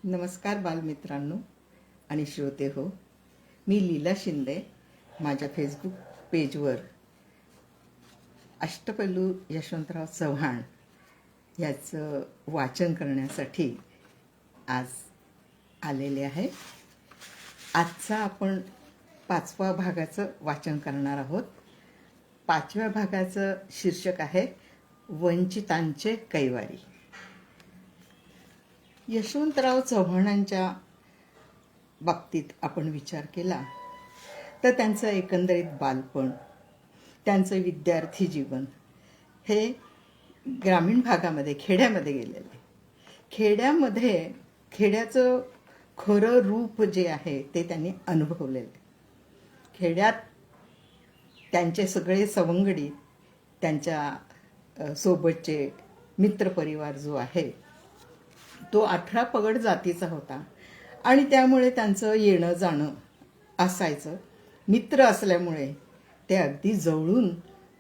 नमस्कार बालमित्रांनो आणि श्रोते हो. मी लीला शिंदे माझ्या फेसबुक पेजवर अष्टपैलू यशवंतराव चव्हाण याचं वाचन करण्यासाठी आज आलेले आहे. आजचा आपण 5व्या भागाचं वाचन करणार आहोत. 5व्या भागाचं शीर्षक आहे वंचितांचे कैवारी. यशवंतराव चव्हाणांच्या बाबतीत आपण विचार केला तर त्यांचं एकंदरीत बालपण, त्यांचं विद्यार्थी जीवन हे ग्रामीण भागामध्ये, खेड्यामध्ये गेलेलं आहे. खेड्याचं खरं रूप जे आहे ते त्यांनी अनुभवलेलं आहे. खेड्यात त्यांचे सगळे सवंगडी, त्यांच्या सोबतचे मित्रपरिवार जो आहे तो 18 पगड जातीचा होता आणि त्यामुळे त्यांचं येणं जाणं असायचं. मित्र असल्यामुळे ते अगदी जवळून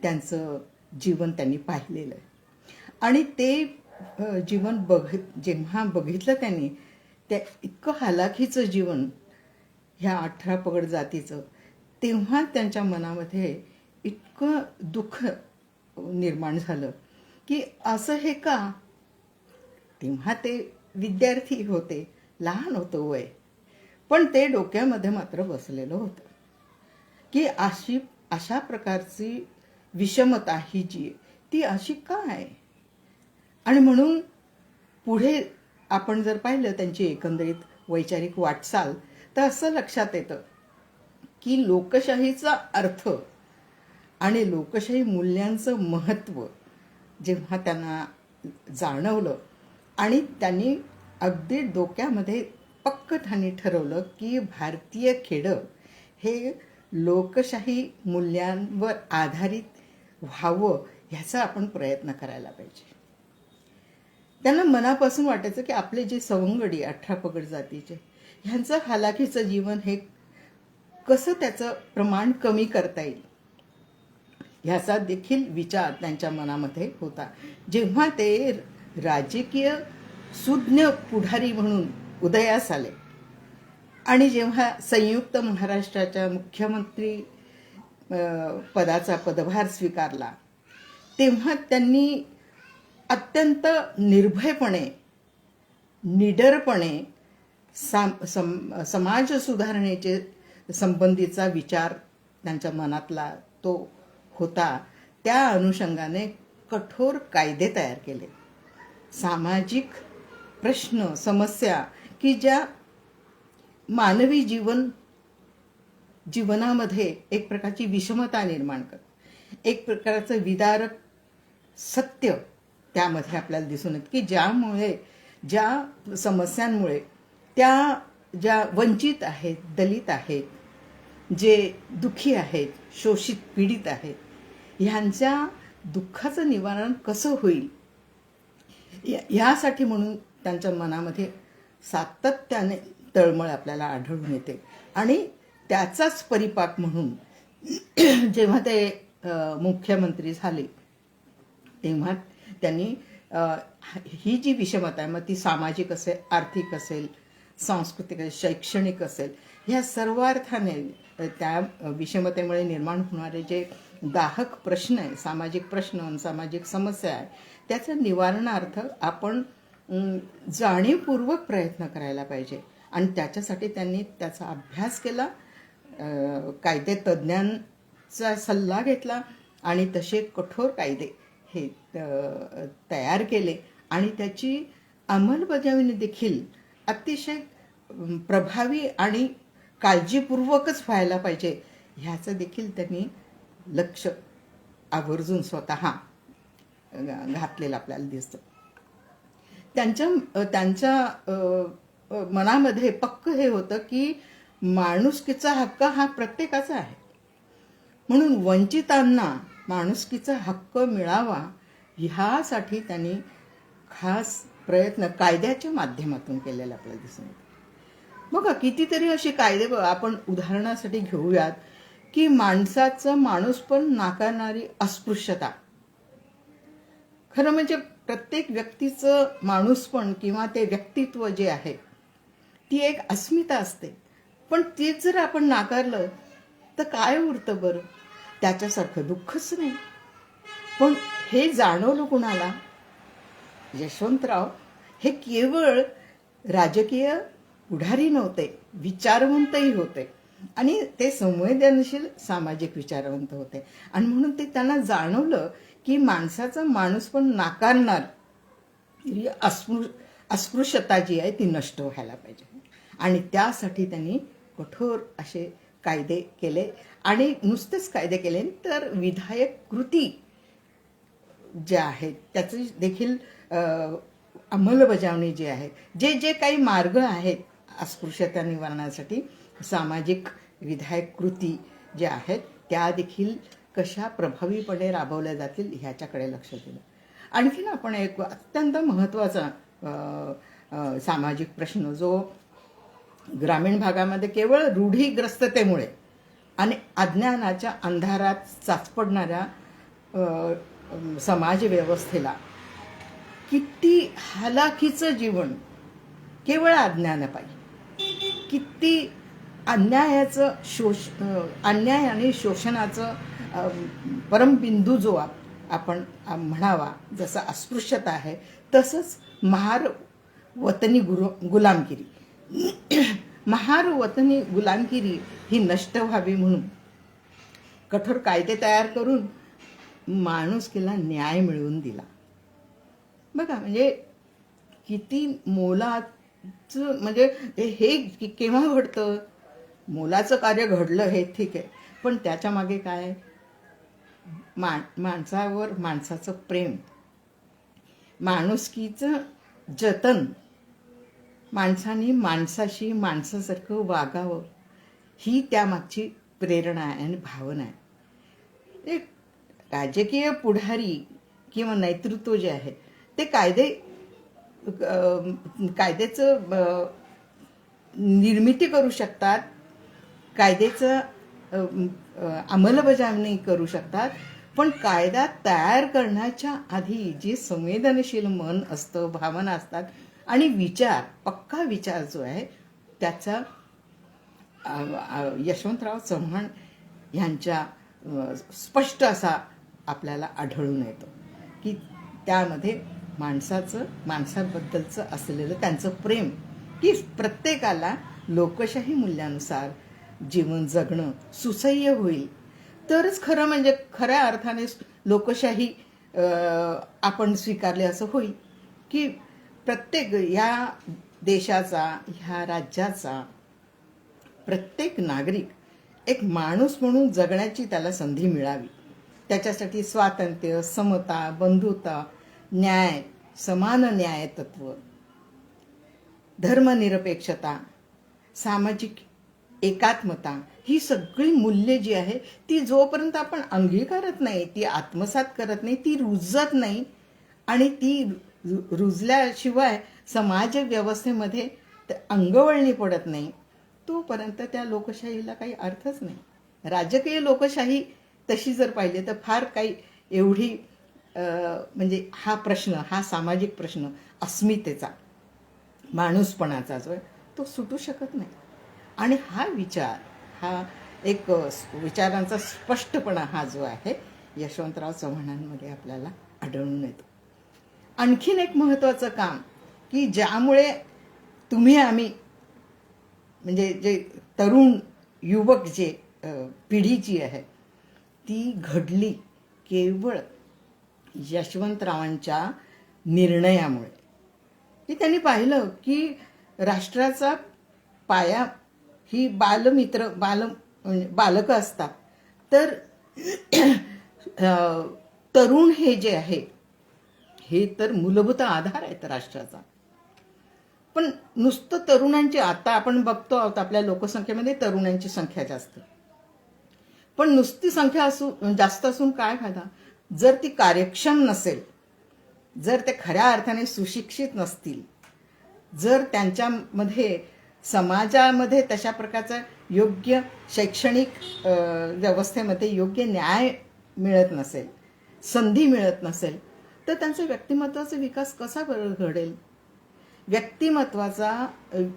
त्यांचं जीवन त्यांनी पाहिलेलं आहे आणि ते जीवन जेव्हा बघितलं त्यांनी, त्या इतकं हालाखीचं जीवन ह्या 18 पगड जातीचं, तेव्हा त्यांच्या मनामध्ये इतकं दुःख निर्माण झालं की असं हे का. तेव्हा ते विद्यार्थी होते, लहान होतं वय, पण ते डोक्यामध्ये मात्र बसलेलं होतं की अशा प्रकारची विषमता ही जी ती अशी का आहे. आणि म्हणून पुढे आपण जर पाहिलं त्यांची एकंदरीत वैचारिक वाटचाल तर असं लक्षात येतं की लोकशाहीचा अर्थ आणि लोकशाही मूल्यांचं महत्त्व जेव्हा त्यांना जाणवलं आणि त्यांनी अगदी डोक्यामध्ये पक्कठाणी ठरवलं की भारतीय खेडं हे लोकशाही मूल्यांवर आधारित व्हावं, ह्याचा आपण प्रयत्न करायला पाहिजे. त्यांना मनापासून वाटायचं की आपले जे सवंगडी 18 पगड जातीचे ह्यांचं हालाखीचं जीवन हे कसं त्याचं प्रमाण कमी करता येईल ह्याचा देखील विचार त्यांच्या मनामध्ये होता. जेव्हा ते राजकीय सुज्ञ पुढारी म्हणून उदयास आले आणि जेव्हा संयुक्त महाराष्ट्राच्या मुख्यमंत्री पदाचा पदभार स्वीकारला, तेव्हा त्यांनी अत्यंत निर्भयपणे, निडरपणे समाज सुधारणेचे संबंधीचा विचार त्यांच्या मनातला तो होता. त्या अनुषंगाने कठोर कायदे तयार केले. सामाजिक प्रश्न, समस्या की ज्या मानवी जीवनामध्ये एक प्रकारची विषमता निर्माण करतात, एक प्रकारचं विदारक सत्य त्यामध्ये आपल्याला दिसून येतं की ज्या समस्यांमुळे त्या ज्या वंचित आहेत, दलित आहेत, जे दुःखी आहेत, शोषित पीडित आहेत, ह्यांच्या दुःखाचं निवारण कसं होईल ह्यासाठी म्हणून त्यांच्या मनामध्ये सातत्याने तळमळ आपल्याला आढळून येते. आणि त्याचाच परिपाक म्हणून जेव्हा ते मुख्यमंत्री झाले तेव्हा त्यांनी ही जी विषमता आहे, मग ती सामाजिक असेल, आर्थिक असेल, सांस्कृतिक असेल, शैक्षणिक असेल, ह्या सर्व अर्थाने त्या विषमतेमुळे निर्माण होणारे जे दाहक प्रश्न आहे, सामाजिक प्रश्न, सामाजिक समस्या आहे, त्याच्या निवारणार्थ आपण जाणीवपूर्वक प्रयत्न करायला पाहिजे. आणि त्याच्यासाठी त्यांनी त्याचा अभ्यास केला, कायदे तज्ज्ञांचा सल्ला घेतला आणि तसे कठोर कायदे हे तयार केले आणि त्याची अंमलबजावणी देखील अतिशय प्रभावी आणि काळजीपूर्वकच व्हायला पाहिजे ह्याचं देखील त्यांनी लक्ष आवर्जून स्वतः घातलेलं आपल्याला दिसतं. त्यांच्या मनामध्ये पक्क हे होतं की माणुसकीचा हक्क हा प्रत्येकाचा आहे, म्हणून वंचितांना माणुसकीचा हक्क मिळावा ह्यासाठी त्यांनी खास प्रयत्न कायद्याच्या माध्यमातून केलेला आपल्याला दिसून येतो. बघा, कितीतरी अशी कायदे आपण उदाहरणासाठी घेऊयात की माणसाचं माणूसपण नाकारणारी अस्पृश्यता. खरं म्हणजे प्रत्येक व्यक्तीचं माणूसपण किंवा ते व्यक्तित्व जे आहे ती एक अस्मिता असते. पण तीच जर आपण नाकारलं तर काय उरतं बरं? त्याच्यासारखं दुःखच नाही. पण हे जाणवलं कुणाला? यशवंतराव हे केवळ राजकीय पुढारी नव्हते, विचारवंतही होते आणि ते संवेदनशील सामाजिक विचारवंत होते. आणि म्हणून ते त्यांना जाणवलं की माणसाचा माणूस पण नाकारणार ही अस्पृश्यता जी आहे ती नष्ट व्हायला पाहिजे. आणि त्यासाठी त्यांनी कठोर असे कायदे केले. आणि नुसतेच कायदे केले तर विधायक कृती ज्या आहेत त्याची देखील अंमलबजावणी जी आहे, जे जे काही मार्ग आहेत अस्पृश्यता निवारणासाठी, सामाजिक विधायक कृती ज्या आहेत त्या देखील कशा प्रभावीपणे राबवल्या जातील ह्याच्याकडे लक्ष दिलं. आणखीन आपण एक अत्यंत महत्त्वाचा सामाजिक प्रश्न जो ग्रामीण भागामध्ये केवळ रूढीग्रस्ततेमुळे आणि अज्ञानाच्या अंधारात चाचपडणाऱ्या समाज व्यवस्थेला किती हालाखीचं जीवन केवळ अज्ञानापायी, किती अन्यायाचं अन्याय आणि शोषणाचं परमबिंदू जो आपण म्हणावा, जसं अस्पृश्यता आहे तसंच महार वतनी गुलामगिरी महार वतनी गुलामगिरी ही नष्ट व्हावी म्हणून कठोर कायदे तयार करून माणुसकीला न्याय मिळवून दिला. बघा म्हणजे किती मोलाचं, म्हणजे हे केव्हा घडतं? मोलाचं कार्य घडलं हे ठीक आहे, पण त्याच्या मागे काय? माणसावर माणसाचं प्रेम, माणुसकीचं जतन, माणसाने माणसाशी माणसासारखं वागावं ही त्यामागची प्रेरणा आहे आणि भावना आहे. एक राजकीय पुढारी किंवा नेतृत्व जे आहे ते कायद्याचं निर्मिती करू शकतात, कायद्याचं अंमलबजावणी करू शकतात, पण कायदा तयार करण्याच्या आधी जे संवेदनशील मन असतं, भावना असतात आणि विचार, पक्का विचार जो आहे त्याचा यशवंतराव चव्हाण यांच्या स्पष्ट असा आपल्याला आढळून येतो की त्यामध्ये माणसाबद्दलचं असलेलं त्यांचं प्रेम, की प्रत्येकाला लोकशाही मूल्यानुसार जीवन जगणं सुसह्य होईल तरच खरं म्हणजे खऱ्या अर्थाने लोकशाही आपण स्वीकारले असं होईल, की प्रत्येक या देशाचा, ह्या राज्याचा प्रत्येक नागरिक एक माणूस म्हणून जगण्याची त्याला संधी मिळावी. त्याच्यासाठी स्वातंत्र्य, समता, बंधुता, न्याय, समान न्याय तत्व, धर्मनिरपेक्षता, सामाजिक एकात्मता ही सगळी मूल्ये जी आहे ती जोपर्यंत आपण अंगीकारत नाही, ती आत्मसात करत नाही, ती रुजत नाही आणि ती रुजल्याशिवाय समाज व्यवस्थेमध्ये अंगवळणी पडत नाही, तोपर्यंत त्या लोकशाहीला काही अर्थच नाही. राजकीय लोकशाही तशी जर पाहिली तर फार काही एवढी म्हणजे हा प्रश्न, हा सामाजिक प्रश्न अस्मितेचा, माणूसपणाचा जो आहे तो सुटू शकत नाही. आणि हा विचार, हा एक विचारांचा स्पष्टपणा हा जो आहे यशवंतराव चव्हाणांमध्ये आपल्याला आढळून येतो. आणखीन एक महत्त्वाचं काम की ज्यामुळे तुम्ही आम्ही म्हणजे जे तरुण युवक जे पिढी जी आहे ती घडली केवळ यशवंतरावांच्या निर्णयामुळे. की त्यांनी पाहिलं की राष्ट्राचा पाया ही बालकं असतात, तर तरुण हे जे आहे हे तर मूलभूत आधार आहेत राष्ट्राचा. पण नुसतं तरुणांची, आता आपण बघतो आहोत आपल्या लोकसंख्येमध्ये तरुणांची संख्या जास्त, पण नुसती संख्या जास्त असून काय फायदा जर ती कार्यक्षम नसेल, जर ते खऱ्या अर्थाने सुशिक्षित नसतील, जर त्यांच्यामध्ये समाजामध्ये तशा प्रकारचा योग्य शैक्षणिक व्यवस्थेमध्ये योग्य न्याय मिळत नसेल, संधी मिळत नसेल, तर त्यांचा व्यक्तिमत्वाचा विकास कसा घडेल? व्यक्तिमत्वाचा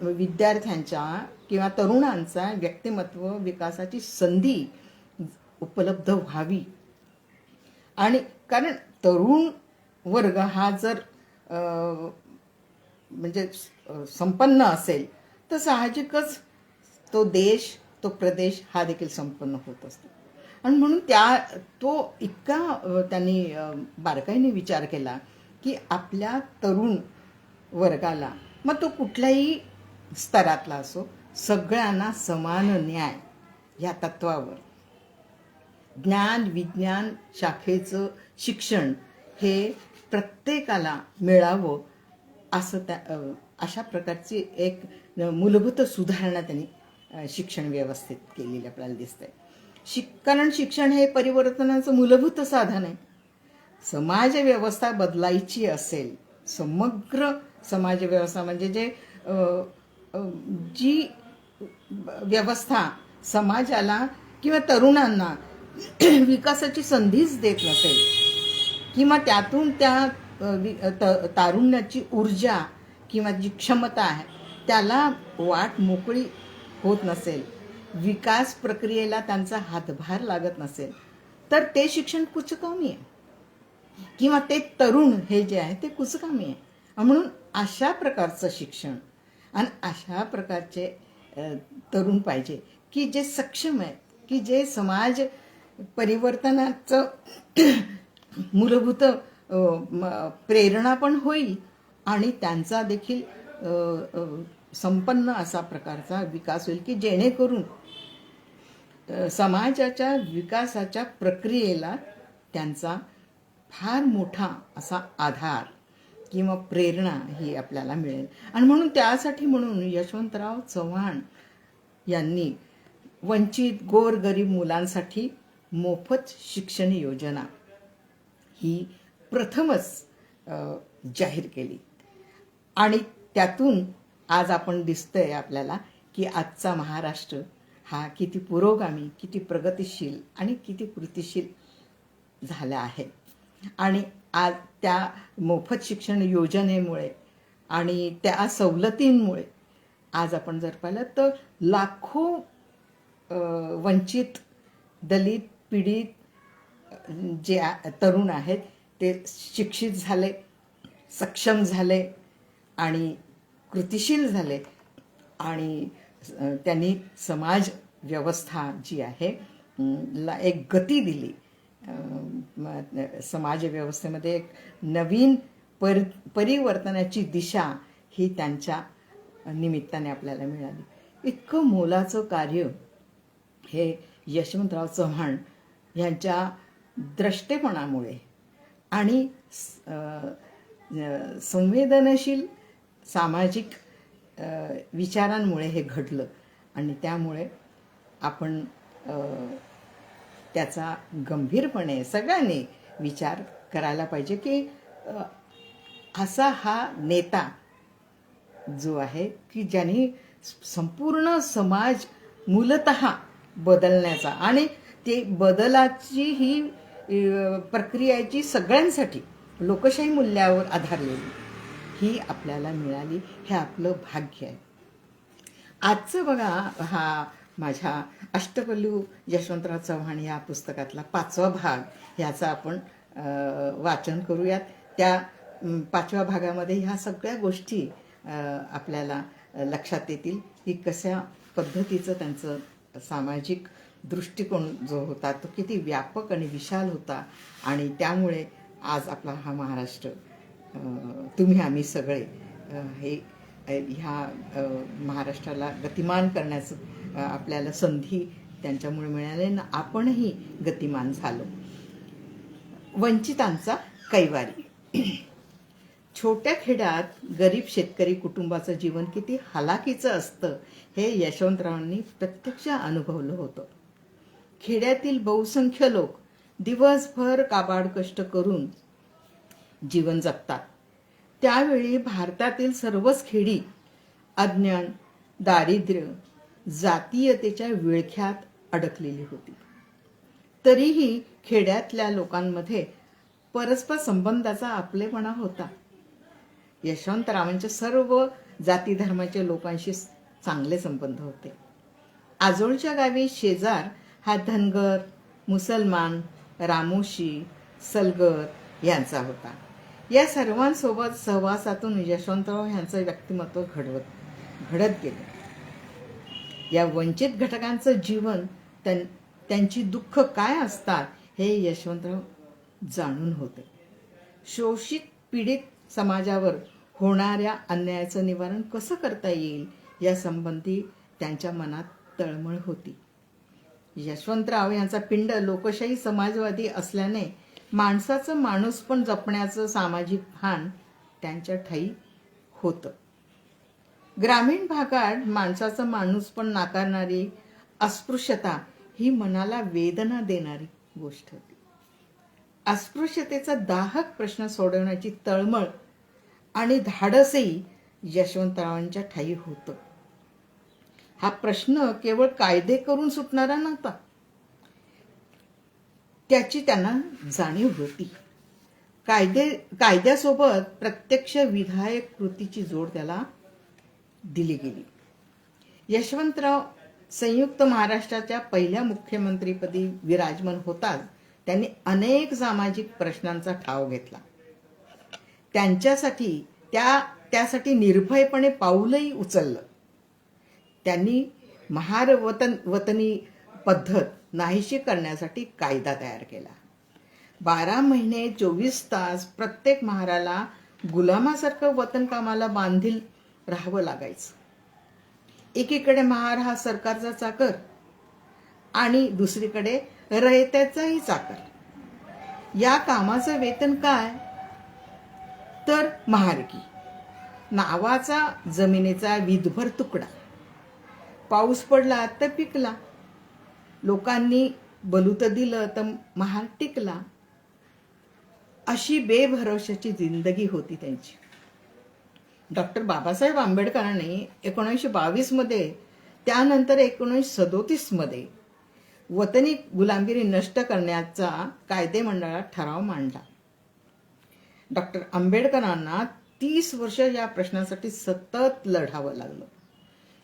विद्यार्थ्यांच्या किंवा तरुणांचा व्यक्तिमत्व विकासाची संधी उपलब्ध व्हावी. आणि कारण तरुण वर्ग हा जर म्हणजे संपन्न असेल तर साहजिकच तो देश, तो प्रदेश हा देखील संपन्न होत असतो. आणि म्हणून तो इतका त्यांनी बारकाईने विचार केला की आपल्या तरुण वर्गाला, मग तो कुठल्याही स्तरातला असो, सगळ्यांना समान न्याय या तत्वावर ज्ञान विज्ञान शाखेचं शिक्षण हे प्रत्येकाला मिळावं असं अशा प्रकारची एक मूलभूत सुधारणा त्यांनी शिक्षण व्यवस्थेत केलेली आपल्याला दिसते. कारण शिक्षण हे परिवर्तनाचं मूलभूत साधन आहे. समाज व्यवस्था बदलायची असेल, समग्र समाज व्यवस्था म्हणजे जी व्यवस्था समाजाला किंवा तरुणांना विकासाची संधीच देत नसेल किंवा त्यातून त्या तारुण्याची ऊर्जा किंवा जी क्षमता आहे त्याला वाट मोकळी होत नसेल, विकास प्रक्रियेला त्यांचा हातभार लागत नसेल, तर ते शिक्षण कुचकामी आहे किंवा ते तरुण हे जे आहे ते कुचकामी आहे. म्हणून अशा प्रकारचं शिक्षण आणि अशा प्रकारचे तरुण पाहिजे की जे सक्षम आहेत, की जे समाज परिवर्तनाचं मूलभूत प्रेरणा पण होईल आणि त्यांचा देखील संपन्न असा प्रकारचा विकास होईल की जेणेकरून समाजाच्या विकासाच्या प्रक्रियेला त्यांचा फार मोठा असा आधार किंवा प्रेरणा ही आपल्याला मिळेल. आणि म्हणून त्यासाठी म्हणून यशवंतराव चव्हाण यांनी वंचित गोरगरीब मुलांसाठी मोफत शिक्षण योजना ही प्रथमच जाहीर केली. आणि त्यातून आज आपण दिसतंय आपल्याला की आजचा महाराष्ट्र हा किती पुरोगामी, किती प्रगतिशील आणि किती कृतिशील झाला आहे. आणि आज त्या मोफत शिक्षण योजनेमुळे आणि त्या सवलतींमुळे आज आपण जर पाहिलं तर लाखो वंचित, दलित, पीडित जे तरुण आहेत ते शिक्षित झाले, सक्षम झाले आणि कृतिशील झाले आणि त्यांनी समाज व्यवस्था जी आहे ला एक गती दिली. समाज व्यवस्थेमध्ये एक नवीन परिवर्तनाची दिशा ही त्यांच्या निमित्ताने आपल्याला मिळाली. इतकं मोलाचं कार्य हे यशवंतराव चव्हाण यांच्या द्रष्टेपणामुळे आणि संवेदनशील सामाजिक विचारांमुळे हे घडलं. आणि त्यामुळे आपण त्याचा गंभीरपणे सगळ्यांनी विचार करायला पाहिजे की असा हा नेता जो आहे की ज्यांनी संपूर्ण समाज मूलतः बदलण्याचा आणि ते बदलाची ही प्रक्रियाची सगळ्यांसाठी लोकशाही मूल्यावर आधारलेली ही आपल्याला मिळाली, हे आपलं भाग्य आहे. आजचं बघा, हा माझ्या अष्टपल्लू यशवंतराव चव्हाण या पुस्तकातला 5वा भाग ह्याचा आपण वाचन करूयात. त्या 5व्या भागामध्ये ह्या सगळ्या गोष्टी आपल्याला लक्षात येतील की कशा पद्धतीचं त्यांचं सामाजिक दृष्टिकोन जो होता तो किती व्यापक आणि विशाल होता. आणि त्यामुळे आज आपला हा महाराष्ट्र, तुम्ही आम्ही सगळे हे ह्या महाराष्ट्राला गतिमान करण्याचं आपल्याला संधी त्यांच्यामुळे मिळाली ना आपणही गतिमान झालो. वंचितांचा कैवारी. छोट्या खेड्यात गरीब शेतकरी कुटुंबाचं जीवन किती हालाकीचं असतं हे यशवंतरावांनी प्रत्यक्ष अनुभवलं होतं. खेड्यातील बहुसंख्य लोक दिवसभर काबाड कष्ट करून जीवन जगतात. त्यावेळी भारतातील सर्वच खेडी अज्ञान, दारिद्र्य, जातीयतेच्या विळख्यात अडकलेली होती. तरीही खेड्यातल्या लोकांमध्ये परस्पर संबंधाचा आपलेपणा होता. यशवंतरावांचे सर्व जाती धर्माच्या लोकांशी चांगले संबंध होते. आजोळच्या गावी शेजार हा धनगर, मुसलमान, रामोशी, सलगर यांचा होता. या सर्वांसोबत सहवासातून यशवंतराव यांचं व्यक्तिमत्व घडत गेलं. या वंचित घटकांचं जीवन, त्यांची दुःख काय असतात हे यशवंतराव जाणून होते. शोषित पीडित समाजावर होणाऱ्या अन्यायाचं निवारण कसं करता येईल या संबंधी त्यांच्या मनात तळमळ होती. यशवंतराव यांचा पिंड लोकशाही समाजवादी असल्याने माणसाचं माणूसपण जपण्याचं सामाजिक भान त्यांच्या ठायी होतं. ग्रामीण भागात माणसाचं माणूसपण नाकारणारी अस्पृश्यता ही मनाला वेदना देणारी गोष्ट होती. अस्पृश्यतेचा दाहक प्रश्न सोडवण्याची तळमळ आणि धाडसही यशवंतरावांच्या ठायी होतं. हा प्रश्न केवळ कायदे करून सुटणारा नव्हता, त्याची त्यांना जाणीव होती. कायद्यासोबत प्रत्यक्ष विधायक कृतीची जोड त्याला दिली गेली. यशवंतराव संयुक्त महाराष्ट्राच्या पहिल्या मुख्यमंत्रीपदी विराजमान होताच त्यांनी अनेक सामाजिक प्रश्नांचा ठाव घेतला. त्यासाठी निर्भयपणे पाऊलही उचललं. त्यांनी महार वतनी पद्धत नाहीशी करण्यासाठी कायदा तयार केला. 12 महिने 24 तास प्रत्येक महाराला गुलामासारखं वतन कामाला बांधील राहावं लागायचं. एकीकडे महार हा सरकारचा चाकर आणि दुसरीकडे रयतेचाही चाकर. या कामाचं वेतन काय तर महारकी नावाचा जमिनीचा विधभर तुकडा. पाऊस पडला तर पिकला, लोकांनी बलूत दिलं तर महार टिकला. अशी बेभरवशाची जिंदगी होती त्यांची. डॉक्टर बाबासाहेब आंबेडकरांनी 1922 मध्ये, त्यानंतर 1937 मध्ये वतनी गुलामगिरी नष्ट करण्याचा कायदेमंडळात ठराव मांडला. डॉक्टर आंबेडकरांना 30 वर्ष या प्रश्नासाठी सतत लढावं लागलं.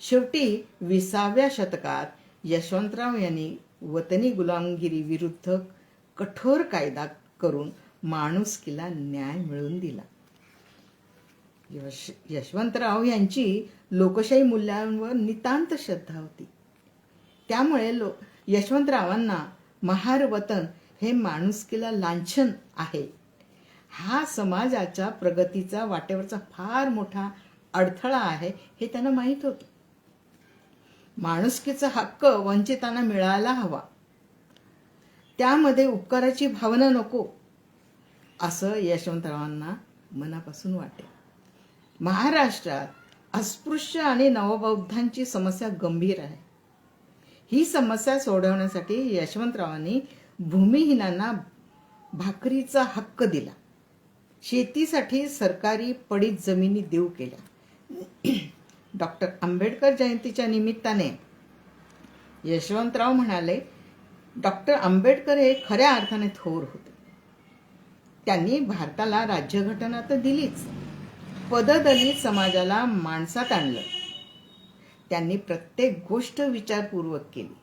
शेवटी 20व्या शतकात यशवंतराव यांनी वतनी गुलामगिरी विरुद्ध कठोर कायदा करून माणुसकीला न्याय मिळवून दिला. यशवंतराव यांची लोकशाही मूल्यांवर नितांत श्रद्धा होती. त्यामुळे यशवंतरावांना महार वतन हे माणुसकीला लांछन आहे, हा समाजाच्या प्रगतीचा वाटेवरचा फार मोठा अडथळा आहे हे त्यांना माहीत होतं. माणुसकीचा हक्क वंचितांना मिळायला हवा, त्यामध्ये उपकाराची भावना नको, असं यशवंतरावांना मनापासून वाटे. महाराष्ट्रात अस्पृश्य आणि नवबौद्धांची समस्या गंभीर आहे. ही समस्या सोडवण्यासाठी यशवंतरावांनी भूमिहीनांना भाकरीचा हक्क दिला. शेतीसाठी सरकारी पडीत जमिनी देऊ केल्या. डॉक्टर आंबेडकर जयंतीच्या निमित्ताने यशवंतराव म्हणाले, डॉक्टर आंबेडकर हे खऱ्या अर्थाने थोर होते. त्यांनी भारताला राज्यघटना तर दिलीच, पददलित समाजाला माणसात आणलं. त्यांनी प्रत्येक गोष्ट विचारपूर्वक केली.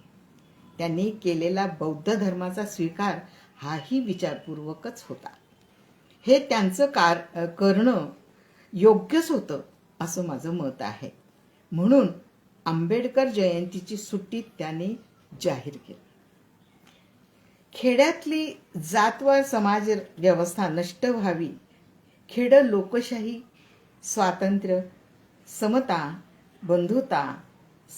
त्यांनी केलेला बौद्ध धर्माचा स्वीकार हाही विचारपूर्वकच होता. हे त्यांचं करणं योग्यच होतं असं माझं मत आहे. म्हणून आंबेडकर जयंतीची सुट्टी त्यांनी जाहीर केली. खेड्यातली जातवार समाज व्यवस्था नष्ट व्हावी, खेडं लोकशाही, स्वातंत्र्य, समता, बंधुता,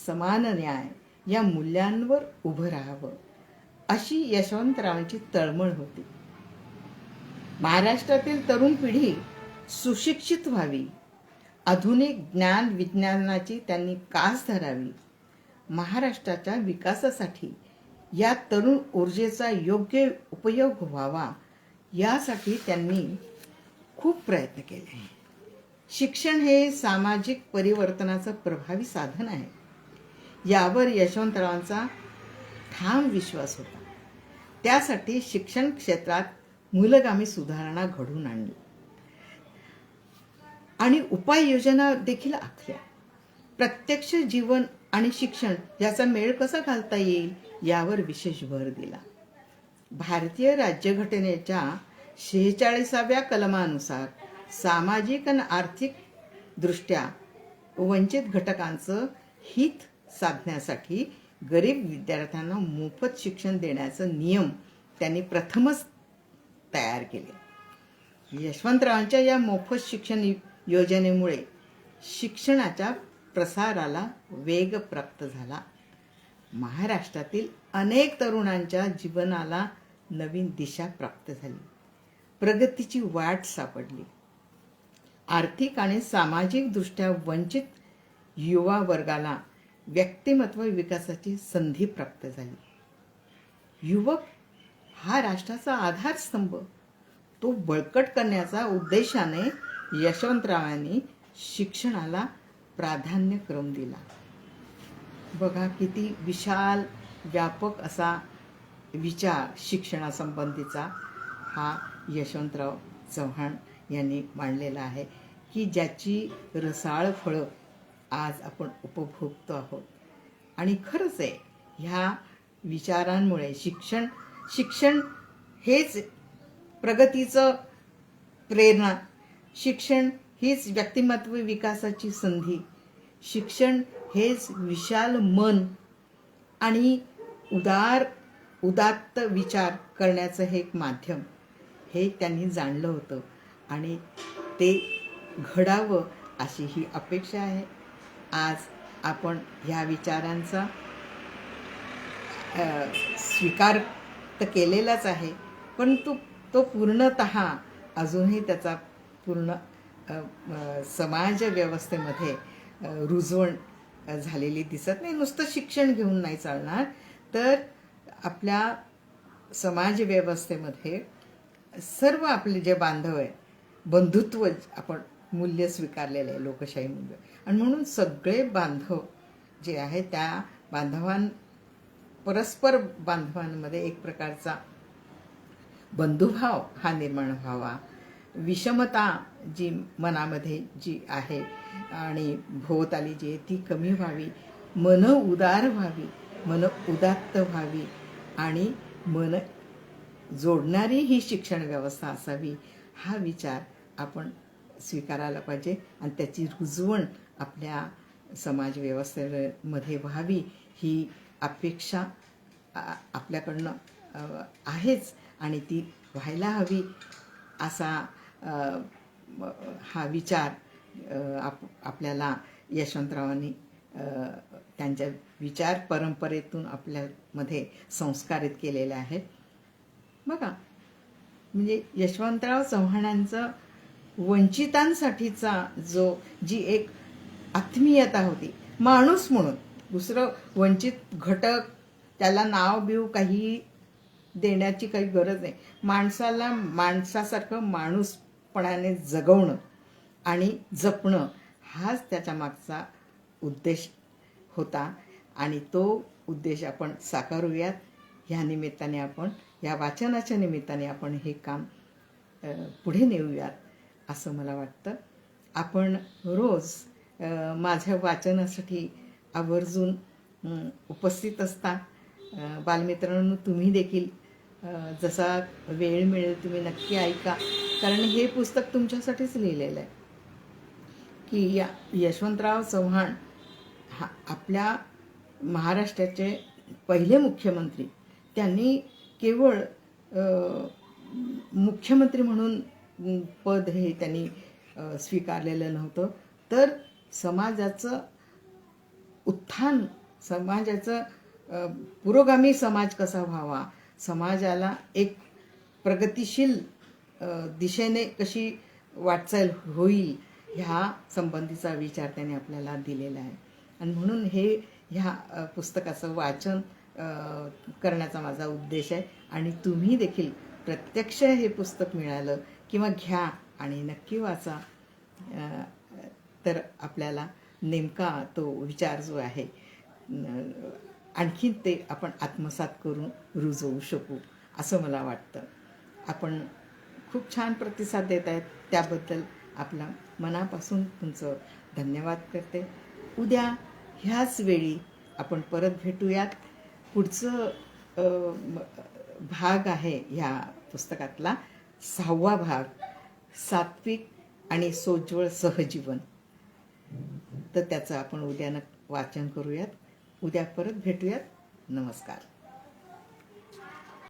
समान न्याय या मूल्यांवर उभं राहावं, अशी यशवंतरावांची तळमळ होती. महाराष्ट्रातील तरुण पिढी सुशिक्षित व्हावी, आधुनिक ज्ञान विज्ञानाची त्यांनी कास धरावी. महाराष्ट्राच्या विकासासाठी या तरुण ऊर्जेचा योग्य उपयोग व्हावा, यासाठी त्यांनी खूप प्रयत्न केले. शिक्षण हे सामाजिक परिवर्तनाचं प्रभावी साधन आहे, यावर यशवंतरावांचा ठाम विश्वास होता. त्यासाठी शिक्षण क्षेत्रात मूलगामी सुधारणा घडवून आणली. आणि उपाययोजना देखील आखल्या. प्रत्यक्ष जीवन आणि शिक्षण याचा मेळ कसा घालता येईल यावर विशेष भर दिला. भारतीय राज्यघटनेच्या 46व्या कलमानुसार सामाजिक आणि आर्थिक दृष्ट्या वंचित घटकांचं हित साधण्यासाठी गरीब विद्यार्थ्यांना मोफत शिक्षण देण्याचं नियम त्यांनी प्रथमच तयार केले. यशवंतरावांच्या या मोफत शिक्षण योजनेमुळे शिक्षणाच्या प्रसाराला वेग प्राप्त झाला. महाराष्ट्रातील अनेक तरुणांच्या जीवनाला नवीन दिशा प्राप्त झाली. प्रगतीची वाट सापडली. आर्थिक आणि सामाजिक दृष्ट्या वंचित युवा वर्गाला व्यक्तिमत्व विकासाची संधी प्राप्त झाली. युवक हा राष्ट्राचा आधारस्तंभ, तो बळकट करण्याचा उद्देशाने यशवंतरावांनी शिक्षणाला प्राधान्यक्रम दिला. बघा किती विशाल व्यापक असा विचार शिक्षणासंबंधीचा हा यशवंतराव चव्हाण यांनी मांडलेला आहे, की ज्याची रसाळ फळं आज आपण उपभोगतो आहोत. आणि खरंच आहे, ह्या विचारांमुळे शिक्षण हेच प्रगतीचं प्रेरणा, शिक्षण हीच व्यक्तिमत्व विकासाची संधी, शिक्षण हेच विशाल मन आणि उदात्त विचार करण्याचं हे एक माध्यम, हे त्यांनी जाणलं होतं आणि ते घडावं अशी ही अपेक्षा आहे. आज आपण ह्या विचारांचा स्वीकार तर केलेलाच आहे, परंतु तो पूर्णतः अजूनही त्याचा पूर्ण समाज व्यवस्थेमध्ये रुजवण झालेली दिसत नाही. नुसतं शिक्षण घेऊन नाही चालणार, तर आपल्या समाज व्यवस्थेमध्ये सर्व आपले जे बांधव आहे, बंधुत्व आपण मूल्य स्वीकारलेलं आहे, लोकशाही मूल्य, आणि म्हणून सगळे बांधव जे आहे त्या परस्पर बांधवांमध्ये एक प्रकारचा बंधुभाव हा निर्माण व्हावा. विषमता जी मनामध्ये जी आहे आणि भोवताली जी आहे ती कमी व्हावी, मन उदार व्हावी, मन उदात्त व्हावी आणि मन जोडणारी ही शिक्षण व्यवस्था असावी, हा विचार आपण स्वीकारायला पाहिजे आणि त्याची रुजवण आपल्या समाज व्यवस्थेमध्ये व्हावी ही अपेक्षा आपल्याकडनं आहेच आणि ती व्हायला हवी असा हा विचार आपल्याला यशवंतरावांनी त्यांच्या विचार परंपरेतून आपल्यामध्ये संस्कारित केलेले आहेत. बघा, म्हणजे यशवंतराव चव्हाणांचं वंचितांसाठीचा जी एक आत्मीयता होती, माणूस म्हणून, दुसरं वंचित घटक त्याला नाव बिव काही देण्याची काही गरज नाही, माणसाला माणसासारखं माणूसपणाने जगवणं आणि जपणं हाच त्याच्या मागचा उद्देश होता आणि तो उद्देश आपण साकारूयात. ह्या निमित्ताने आपण, या वाचनाच्या निमित्ताने आपण हे काम पुढे नेऊयात असं मला वाटतं. आपण रोज माझ्या वाचनासाठी आवर्जून उपस्थित असता. बालमित्रांनो, तुम्ही देखील जसा वेळ मिळेल तुम्ही नक्की ऐका, कारण हे पुस्तक तुमच्यासाठीच लिहिलेलं आहे. की यशवंतराव चव्हाण हा आपल्या महाराष्ट्राचे पहिले मुख्यमंत्री, त्यांनी केवळ मुख्यमंत्री म्हणून पद हे त्यांनी स्वीकारलेलं नव्हतं, तर समाजाचं उत्थान, समाजाचं पुरोगामी समाज कसा व्हावा, समाजाला एक प्रगतिशील दिशेने कशी वाटचाल होईल ह्या संबंधीचा विचार त्यांनी आपल्याला दिलेला आहे. आणि म्हणून ह्या पुस्तकाचं वाचन करण्याचा माझा उद्देश आहे. आणि तुम्ही देखील प्रत्यक्ष हे पुस्तक मिळालं किंवा घ्या आणि नक्की वाचा, तर आपल्याला नेमका तो विचार जो आहे आणखी ते आपण आत्मसात करून रुजवू शकू असं मला वाटतं. आपण खूप छान प्रतिसाद देत आहेत, त्याबद्दल आपला मनापासून तुमचं धन्यवाद करते. उद्या ह्याच वेळी आपण परत भेटूयात. पुढचं भाग आहे ह्या पुस्तकातला 6वा भाग, सात्विक आणि सोज्वळ सहजीवन. तर त्याचं आपण उद्या वाचन करूयात. उद्या परत भेटूयात. नमस्कार.